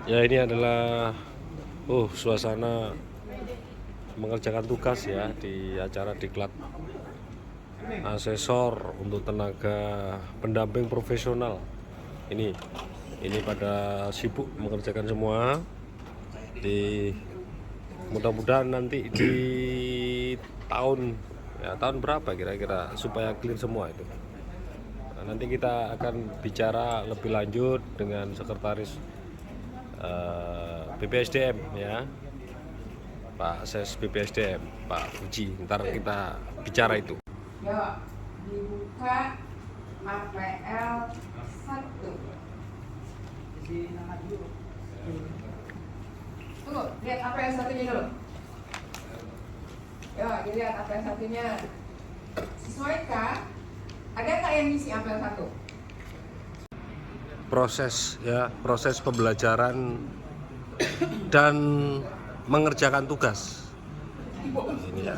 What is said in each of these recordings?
Ya, ini adalah suasana mengerjakan tugas ya di acara diklat asesor untuk tenaga pendamping profesional. Ini pada sibuk mengerjakan semua. Mudah-mudahan nanti di tahun berapa kira-kira supaya clear semua itu. Nah, nanti kita akan bicara lebih lanjut dengan sekretaris BPSDM ya, Pak Ses BPSDM, Pak Fuji. Ntar kita bicara itu. Yuk, dibuka APL 1. Tunggu, lihat APL 1-nya dulu. Yuk, dilihat APL 1-nya. Sesuaikah? Ada nggak yang ngisi APL 1? Proses pembelajaran dan mengerjakan tugas. Ini ya,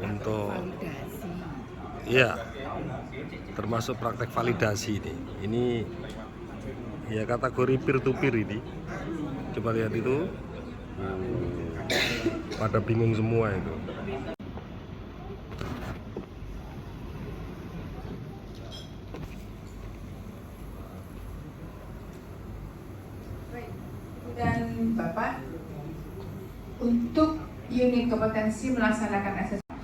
untuk ya termasuk praktek validasi ini ya kategori peer to peer ini. Coba lihat itu, pada bingung semua itu. Dan Bapak, untuk unit kompetensi melaksanakan asesmen.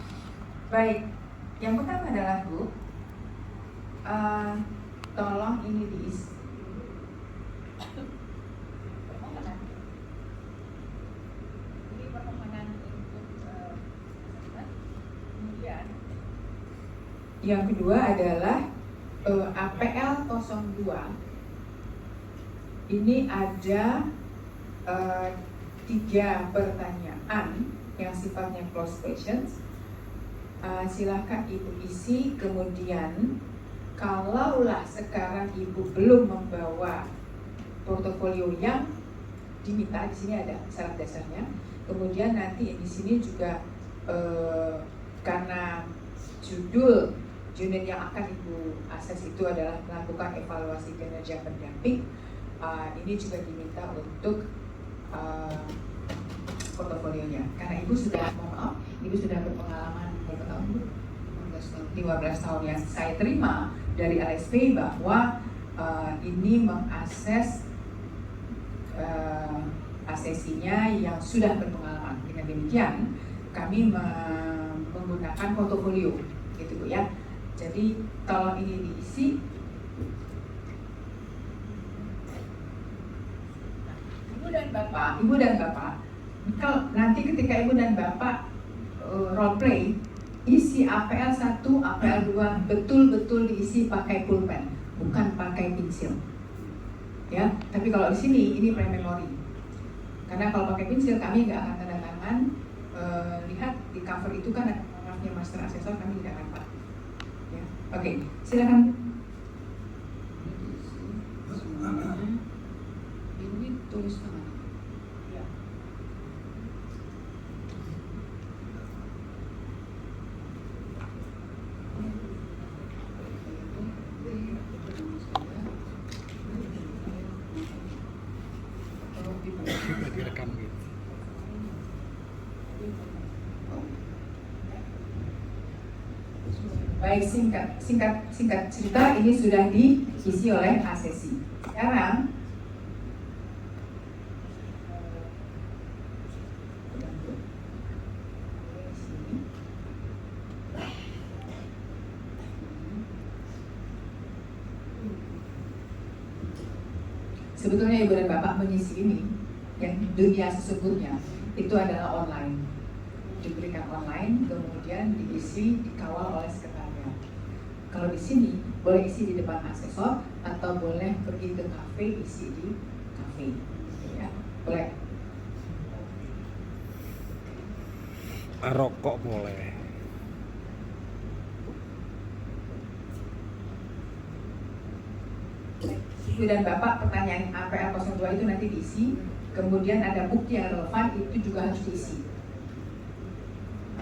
Baik, yang pertama adalah Bu, tolong ini diisi. Ini permohonan untuk kemudian yang kedua adalah APL 02. Ini ada 3 pertanyaan yang sifatnya close questions. Silahkan Ibu isi. Kemudian kalaulah sekarang Ibu belum membawa portofolio yang diminta, di sini ada syarat dasarnya. Kemudian nanti di sini juga karena judul unit yang akan Ibu akses itu adalah melakukan evaluasi kinerja pendamping, ini juga diminta untuk portofolionya. Karena Ibu sudah, Ibu sudah berpengalaman berapa tahun Bu? 15 tahun yang saya terima dari LSP bahwa ini mengakses asesinya yang sudah berpengalaman. Dengan demikian kami menggunakan portofolio gitu Bu ya. Jadi tolong ini diisi. Ibu dan Bapak, kalau nanti ketika Ibu dan Bapak role play, isi APL 1, APL 2 betul-betul diisi pakai pulpen, bukan pakai pensil. Ya, tapi kalau di sini ini pre-memory. Karena kalau pakai pensil kami nggak akan tanda tangan. Lihat di cover itu kan ada nomornya master asesor, kami tidak akan Pak. Ya. Oke, silakan. Ini tulis tangan. Direkam gitu. Baik, singkat cerita ini sudah diisi oleh asesi. Sekarang sebetulnya Ibu dan Bapak mengisi ini yang dunia sesungguhnya itu adalah online, diberikan online, kemudian diisi, dikawal oleh sekretariat. Kalau di sini boleh isi di depan asesor atau boleh pergi ke kafe, isi di kafe, ya boleh. Rokok boleh. Ibu dan Bapak, pertanyaan APL 02 itu nanti diisi. Kemudian ada bukti yang relevan, itu juga harus diisi.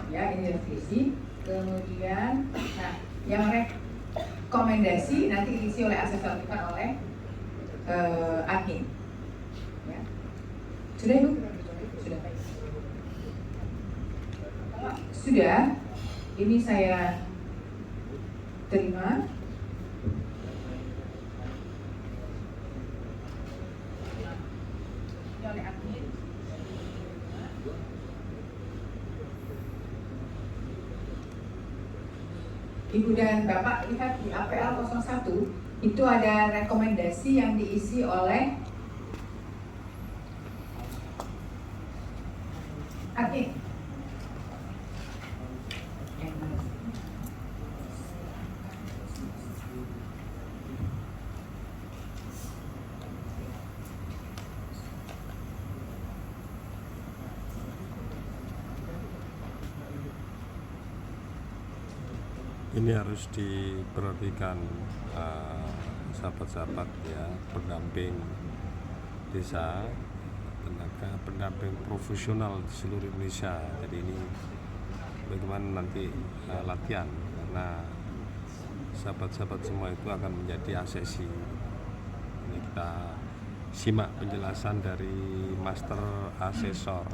Ya, ini harus diisi. Kemudian, nah, yang rekomendasi nanti diisi oleh asesor, bukan oleh admin. Ya. Sudah Ibu? Sudah. Sudah. Ini saya terima. Ini oleh admin. Ibu dan Bapak lihat di APL 01 itu ada rekomendasi yang diisi oleh admin. Ini harus diperhatikan sahabat-sahabat ya, pendamping desa, tenaga pendamping profesional di seluruh Indonesia. Jadi ini bagaimana nanti latihan, karena sahabat-sahabat semua itu akan menjadi asesi. Ini kita simak penjelasan dari Master Asesor.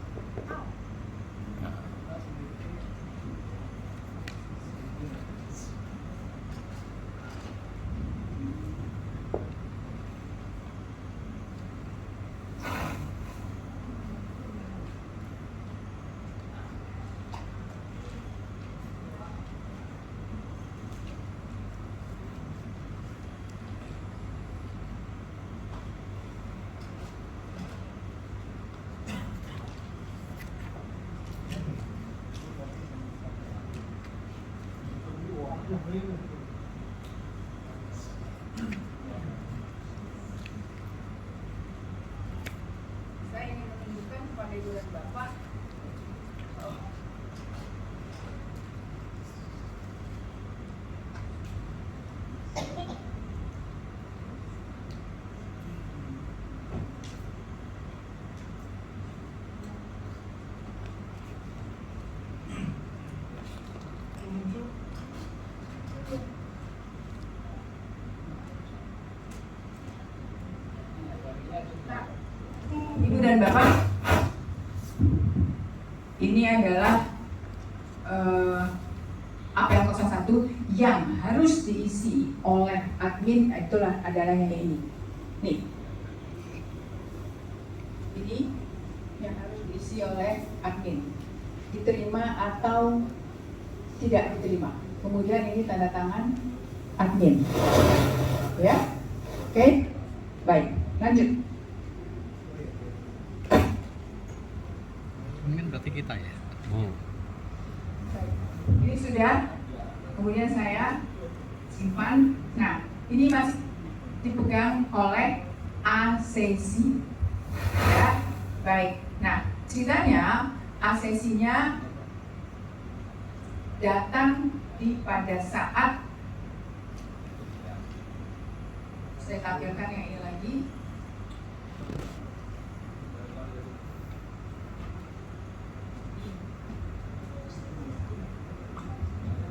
Saya ingin menunjukkan kepada Ibu dan Bapak Ibu dan Bapak, ini adalah APL 01 yang harus diisi oleh admin. Itulah adalah yang ini. Nih, ini yang harus diisi oleh admin. Diterima atau tidak diterima. Kemudian ini tanda tangan admin. Ya, oke, baik, lanjut. Ini berarti kita ya. Ini sudah, kemudian saya simpan. Nah, ini masih dipegang oleh asesi, ya, baik. Nah, ceritanya asesinya datang pada saat, saya tampilkan yang ini lagi.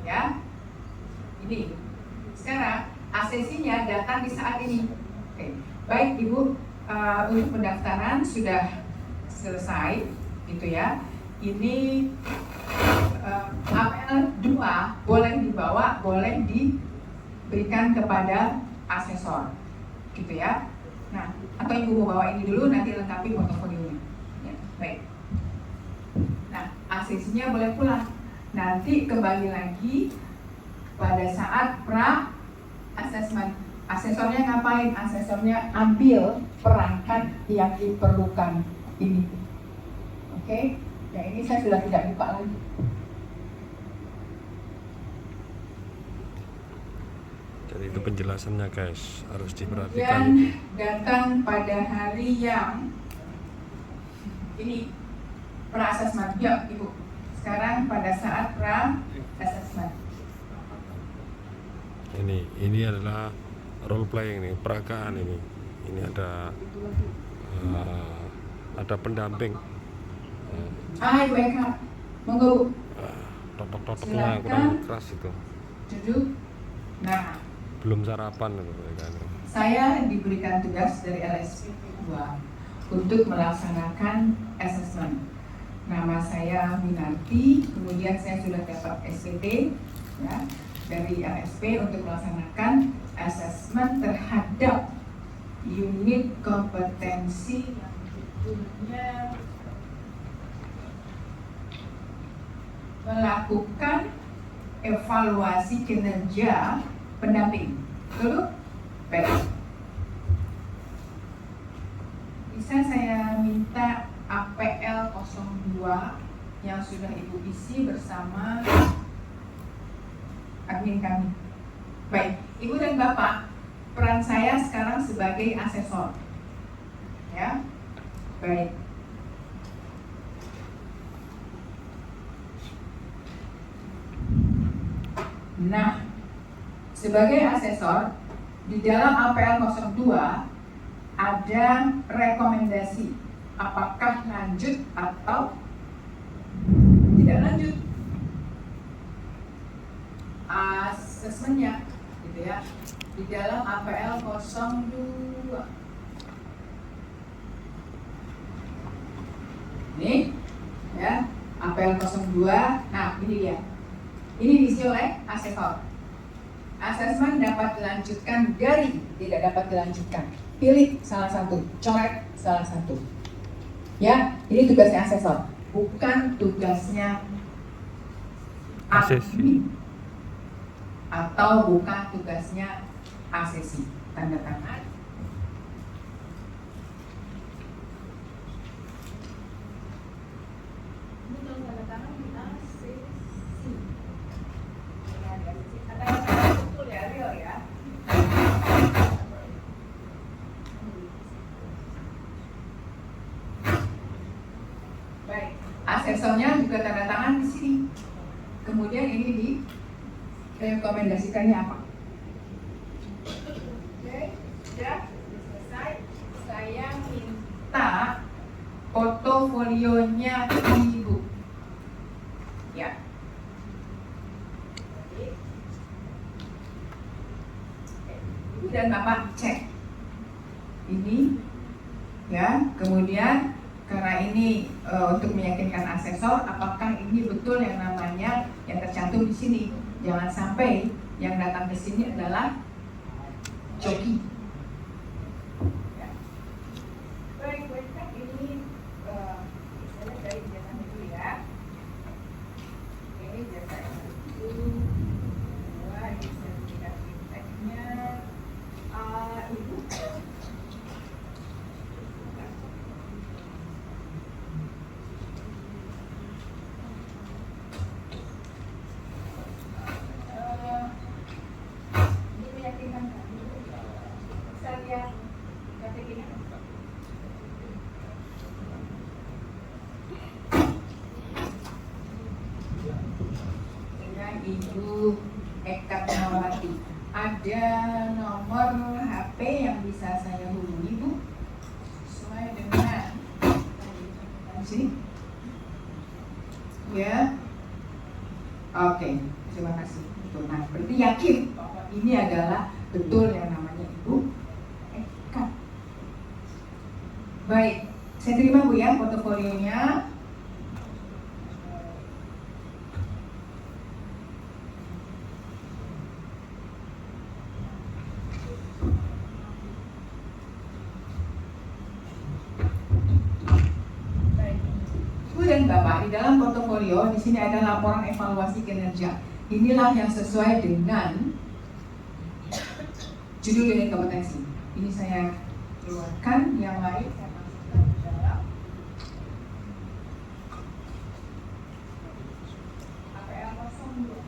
Ya, ini sekarang asesinya datang di saat ini. Oke, baik Ibu, untuk pendaftaran sudah selesai, gitu ya. Ini APL 2 boleh dibawa, boleh diberikan kepada asesor, gitu ya. Nah, atau Ibu mau bawa ini dulu, nanti lengkapi portofolionya. Ya, baik. Nah, asesinya boleh pulang. Nanti kembali lagi pada saat pra asesmen. Asesornya ngapain? Asesornya ambil perangkat yang diperlukan ini. Oke, ya ini saya sudah tidak buka lagi. Jadi itu penjelasannya guys, harus diperhatikan. Kemudian datang pada hari yang ini pra asesmen. Yuk Ibu, sekarang pada saat pra asesmen. Ini adalah role playing nih, peragaan ini. Ini ada pendamping. Hai, wake up. Monggo Bu. Totok-totoknya Silakan. kurang keras itu. Duduk. Nah, Belum sarapan itu mereka. saya diberikan tugas dari LSP 2 untuk melaksanakan assessment. Nama saya Minarti, kemudian saya sudah dapat SPT ya, dari LSP untuk melaksanakan assessment terhadap unit kompetensi yang judulnya melakukan evaluasi kinerja pendamping. Betul? Baik. Bisa saya minta APL 02 yang sudah Ibu isi bersama admin kami. Baik, Ibu dan Bapak, peran saya sekarang sebagai asesor. Ya. Baik. Nah, sebagai asesor di dalam APL 02 ada rekomendasi apakah lanjut atau tidak lanjut asesmennya, gitu ya, di dalam APL 02. Ini ya, APL 02. Nah, ini dia. Ini diisi oleh asesor. Asesmen dapat dilanjutkan dari tidak dapat dilanjutkan. Pilih salah satu, coret salah satu. Ya, ini tugasnya asesor, bukan tugasnya admin atau bukan tugasnya asesi. Tanda tangan. Ini tanda tangan di asesi. Ada betul ya, Rio ya. Baik, asesornya juga tanda tangan di sini. Kemudian ini direkomendasikannya apa? Oke, sudah selesai. Saya minta portofolionya Ibu. Ya. Ibu dan Bapak cek ini, ya. Kemudian karena ini untuk meyakinkan asesor apakah ini betul yang namanya yang tercantum di sini. Jangan sampai yang datang ke sini adalah joki. Ya. Baik, ini saya dari ijazah dulu ya. Ini ijazah itu dua di sertifikat fintechnya. Ibu. Ibu Eka Nawati, ada nomor HP yang bisa saya hubungi Bu sesuai dengan di sini ya. Oke, terima kasih. Nah, berarti yakin bahwa ini adalah betul yang namanya Ibu Eka. Baik, saya terima Bu ya portofolionya. Dan Bapak, di dalam portofolio di sini ada laporan evaluasi kinerja. Inilah yang sesuai dengan judul unit kompetensi. Ini saya keluarkan, yang lain saya masukkan di dalam APL 02.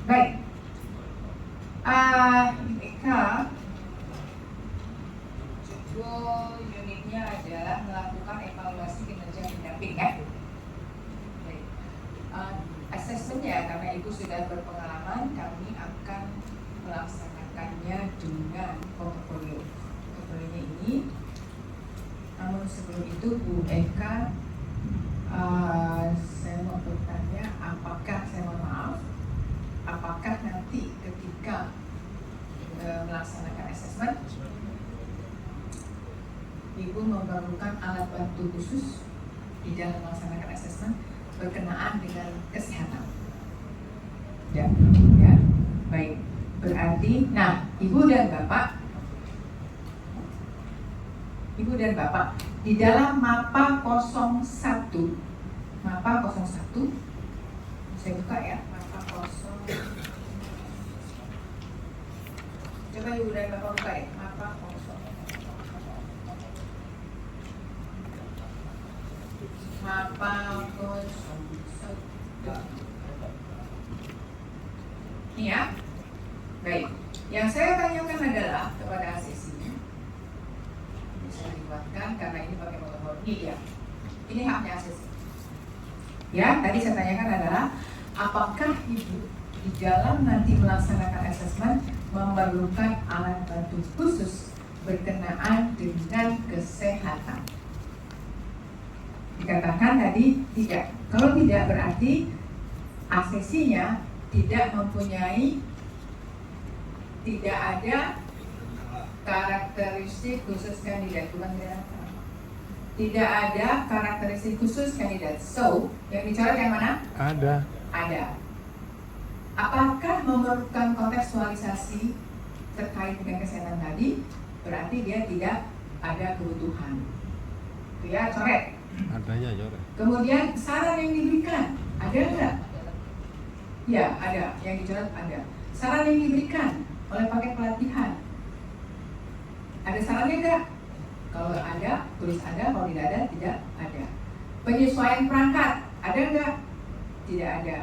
Baik, unitnya adalah melakukan evaluasi kinerja pendamping ya. Asesmennya karena Ibu sudah berpengalaman, kami akan melaksanakannya dengan portofolio. Portofolionya ini. Namun sebelum itu Bu Eka, saya mau bertanya, apakah saya mohon maaf, apakah nanti ketika melaksanakan asesmen, Ibu memerlukan alat bantu khusus di dalam melaksanakan asesmen berkenaan dengan kesehatan. Ya, ya, baik. Berarti, nah, Ibu dan Bapak di dalam MAPA 01, saya buka ya, MAPA 0. Coba Ibu dan Bapak buka ya, MAPA 0. MAPA 01. Ini ya. Baik. Yang saya tanyakan adalah kepada ACC. Bisa dibuatkan karena ini pakai motor ini ya. Ini haknya ACC. Ya, tadi saya tanyakan adalah apakah Ibu di dalam nanti melaksanakan asesmen memerlukan alat bantu khusus berkenaan dengan kesehatan? Dikatakan tadi tidak. Kalau tidak berarti ACC-nya tidak ada karakteristik khusus kandidat, bukan tidak ada karakteristik khusus kandidat. So, yang dicoret yang mana? Ada. Apakah memerlukan kontekstualisasi terkait dengan kesehatan tadi? Berarti dia tidak ada kebutuhan. Itu ya, coret. Adanya coret. Kemudian saran yang diberikan, ada nggak? Ya, ada. Yang dicoret ada. Saran yang diberikan oleh paket pelatihan, ada sarannya nggak? Kalau ada, tulis ada. Kalau tidak ada, tidak ada. Penyesuaian perangkat, ada nggak? Tidak ada.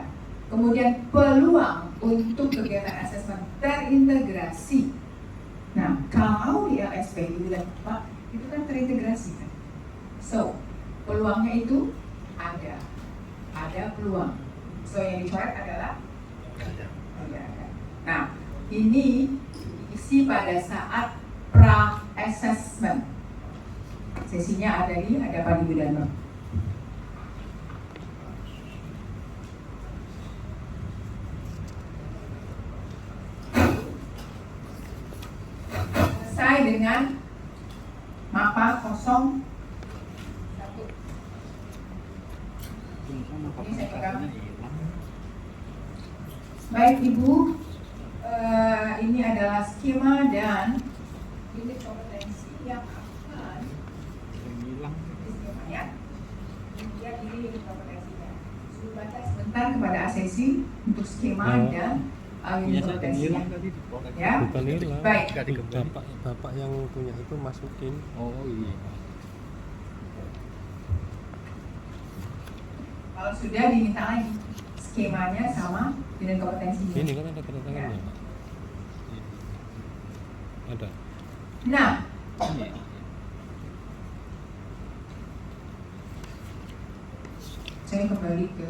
Kemudian peluang untuk kegiatan asesmen terintegrasi. Nah, kalau di LSP Ibu dan Bapak itu kan terintegrasi kan. So, peluangnya itu ada peluang. So, yang dicoret adalah tidak ada. Nah, ini diisi pada saat pra-assessment. Sesinya ada Pak Ibu dan Bapak. Selesai dengan MAPA 01. Ini saya pegang. Baik Ibu, ini adalah skema dan unit kompetensi yang akan skemanya. Kemudian ini unit kompetensinya. Sudah baca sebentar kepada ACC untuk skema dan unit kompetensinya. Ya. Bukan hilang. Baik. Bapak yang punya itu masukin. Oh iya. Kalau sudah diminta lagi skemanya sama dengan kompetensinya. Ini kan ada tanda tangannya. Ya. Ada. Nah, saya kembali ke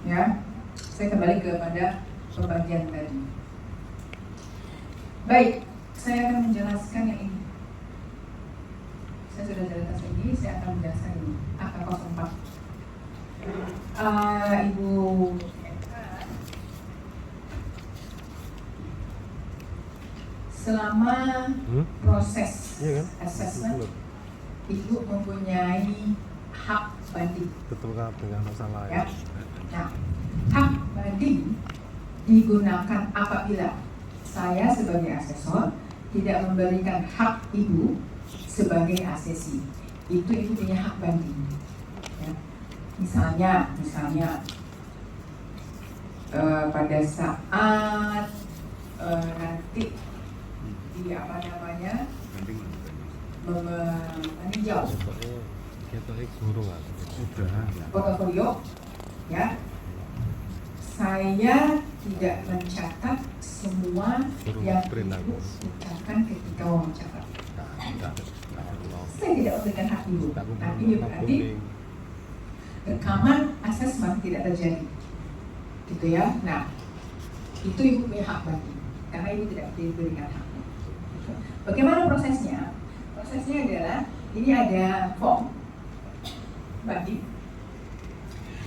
ya, saya kembali kepada pembagian tadi. Baik, saya akan menjelaskan yang ini. Saya sudah jelaskan ini, saya akan menjelaskan ini. AK04. Ibu selama proses Iya kan? assessment, Ibu mempunyai hak banding. Betul kan dengan masalah Ya. Nah, hak banding digunakan apabila saya sebagai asesor tidak memberikan hak Ibu sebagai asesi. Itu Ibu punya hak banding. Ya. Misalnya pada saat nanti di meninjau kita guru nggak? Sudah. portofolio, ya, saya tidak mencatat semua yang Ibu ucapkan ketika wawancara. Saya tidak memberikan hak Ibu. Nah, ini berarti rekaman asesmen tidak terjadi, gitu ya. Nah, itu Ibu punya hak banding. karena ibu tidak diberikan hak. Bagaimana prosesnya? Prosesnya adalah ini ada form banding.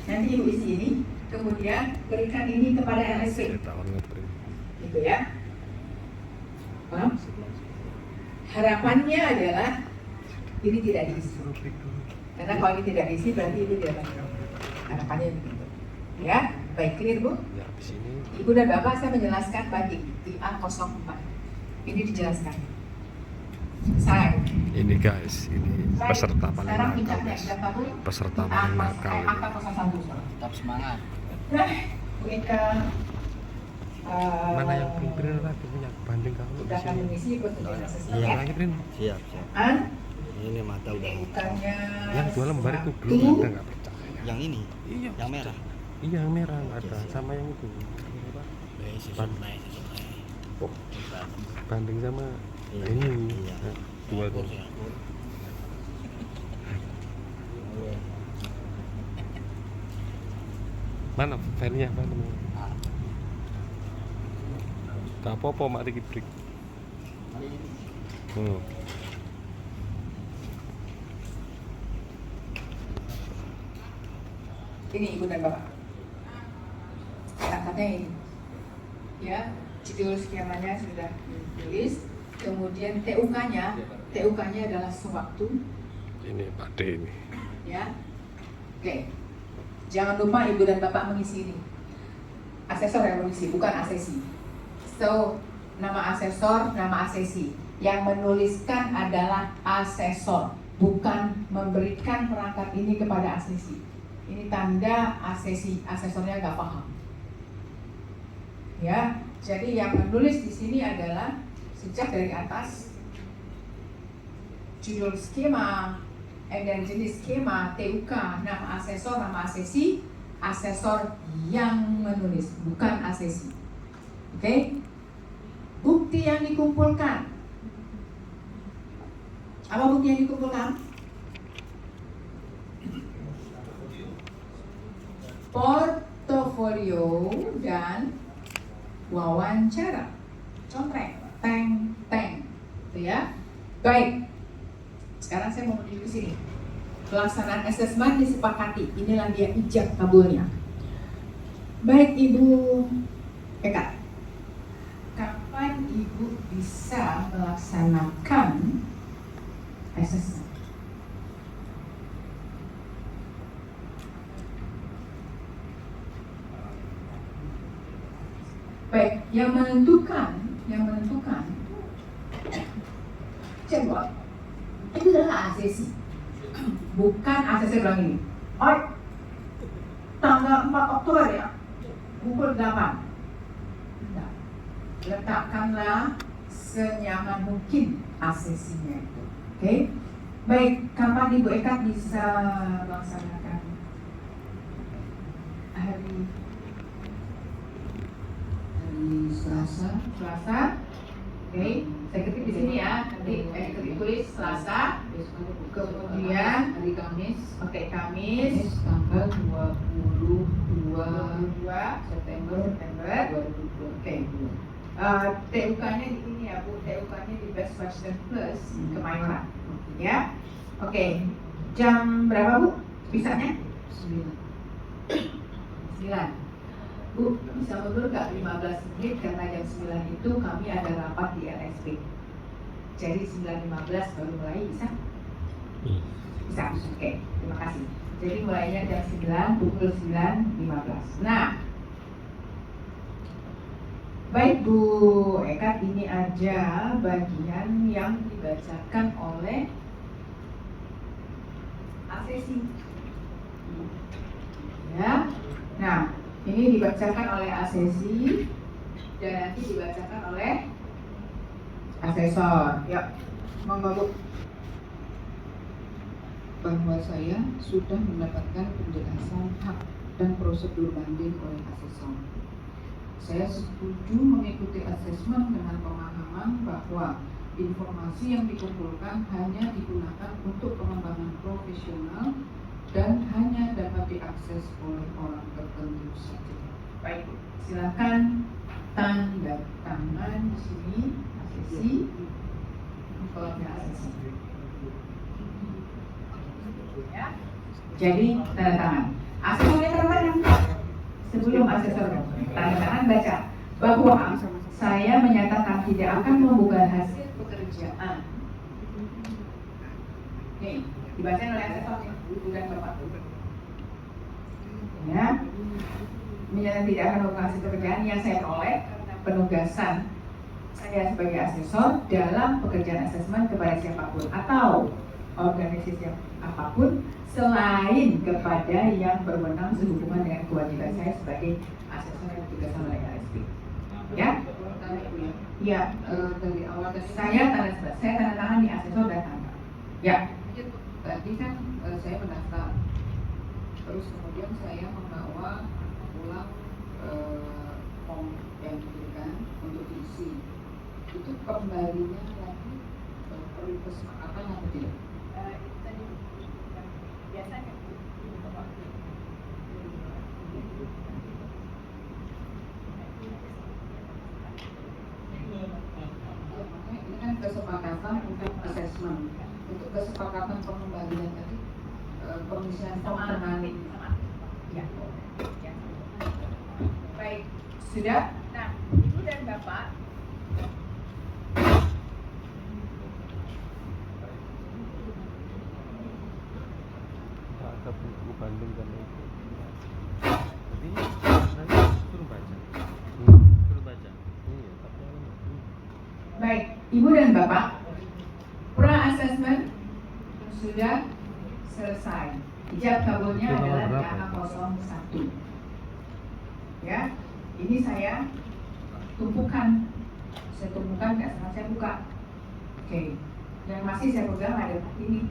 Nanti ibu isi ini, kemudian berikan ini kepada LSP. Gitu ya. Paham? Harapannya adalah ini tidak diisi. Karena kalau ini tidak diisi berarti ibu tidak dapat. Harapannya begitu. Ya, baik, clear Bu? Ya, di sini. Ibu dan Bapak saya menjelaskan banding IA04. Ini dijelaskan. Saya. Ini guys, ini peserta paling Sekarang nakal puncaknya guys. berapa Bu? Peserta paling nakal. Angka 01. Tetap semangat. Nah, Bu Eka Mana yang print lagi punya banding kamu di udah akan sini? mengisi ikut selesai. Iya lagi print. Siap. An? Ini mata udah. Bukannya Yang 2 lembar itu belum ada, nggak percaya. Yang ini. Iya. Yang merah. Iya yang merah nggak ada, sama yang itu. Oh, banding sama Iya. ini. Iya. Nah, 2 tuh. Mana filenya mana? Gak apa-apa mak dikit break. ini Ibu dan Bapak. Kata-katanya ini. Ya, judul skemanya sudah ditulis. Kemudian TUK-nya adalah sewaktu. Ini Pak D ini. Ya, oke. Jangan lupa Ibu dan Bapak mengisi ini. Asesor yang mengisi, bukan asesi. So, nama asesor, nama asesi. Yang menuliskan adalah asesor, bukan memberikan perangkat ini kepada asesi. Ini tanda asesi, asesornya nggak paham. Ya, jadi yang menulis di sini adalah sejak dari atas judul skema, dan jenis skema, TUK, nama asesor, nama asesi, asesor yang menulis, bukan asesi. Oke? Bukti yang dikumpulkan. Apa bukti yang dikumpulkan? Portofolio dan wawancara. Contreng, teng, gitu ya. Baik. Sekarang saya mau menuju ke sini. Pelaksanaan asesmen disepakati. Inilah dia ijab kabulnya. Baik Ibu Eka, kapan Ibu bisa melaksanakan asesmen? Baik, yang menentukan jadwal itu adalah asesi, bukan asesi bilang ini. Oh, tanggal 4 Oktober ya, pukul 8. Nah, letakkanlah senyaman mungkin asesinya itu. Oke? Baik, kapan Ibu Eka bisa melaksanakan hari Selasa. Oke, saya ketik di sini ya. Nanti ketik tulis Selasa. Kemudian hari Kamis. Oke, Kamis tanggal 22 September 2020. Oke. TUK-nya di sini ya Bu. TUK-nya di Best Western Plus Kemayoran. Ya. Oke. Jam berapa Bu? Bisanya? 9. Bu, bisa mundur nggak 15 menit karena jam 9 itu kami ada rapat di LSP. Jadi 9.15 baru mulai, bisa? Bisa, oke, terima kasih. Jadi mulainya jam 9, pukul 9.15. Nah, baik Bu Eka, ini aja bagian yang dibacakan oleh asesi. Ya, nah. Ini dibacakan oleh asesi dan nanti dibacakan oleh asesor. Yuk, monggo Bu. Bahwa saya sudah mendapatkan penjelasan hak dan prosedur banding oleh asesor. Saya setuju mengikuti asesmen dengan pemahaman bahwa informasi yang dikumpulkan hanya digunakan untuk pengembangan profesional dan hanya dapat diakses oleh orang tertentu saja. Baik, silakan tanda tangan di sini asesi, kolomnya asesi. Ya. Jadi tanda tangan. Asesornya tanda tangan. Sebelum asesor tanda tangan baca bahwa saya menyatakan tidak akan membuka hasil pekerjaan. Nih, dibaca oleh asesornya, Ibu dan Bapak. Ya, menyatakan tidak akan membuka hasil pekerjaan yang saya peroleh karena penugasan saya sebagai asesor dalam pekerjaan asesmen kepada siapapun atau organisasi apapun selain kepada yang berwenang sehubungan dengan kewajiban saya sebagai asesor yang ditugaskan oleh LSP. Ya? Ya, Dari awal tadi saya tanda tangan di asesor dan tanda. Ya. tadi kan saya mendaftar, terus kemudian saya membawa pulang form yang diberikan untuk diisi. Itu kembalinya lagi perlu kesepakatan atau tidak? Biasanya Ini kan kesepakatan untuk assessment, untuk kesepakatan pengembalian tadi pengisian form dengan ya. Ya. Baik, sudah. Nah, Ibu dan Bapak Ada buku banding kan itu. Jadi saya suruh baca. Suruh baca. Iya, tapi baik, Ibu dan Bapak, pra assessment sudah selesai. Ijab kabulnya Itu nomor adalah berapa? KH01. Ya, ini saya tumpukan. Saya tumpukan, nggak sengaja saya buka. Oke, yang masih saya pegang ada ini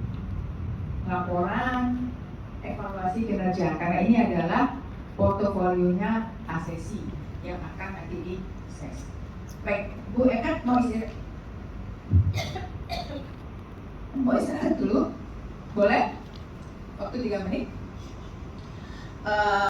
laporan evaluasi kinerja, karena ini adalah portofolionya asesi yang akan nanti di ses. Baik, Bu Eka mau istirahat? Mau istirahat dulu? Boleh? Waktu 3 menit.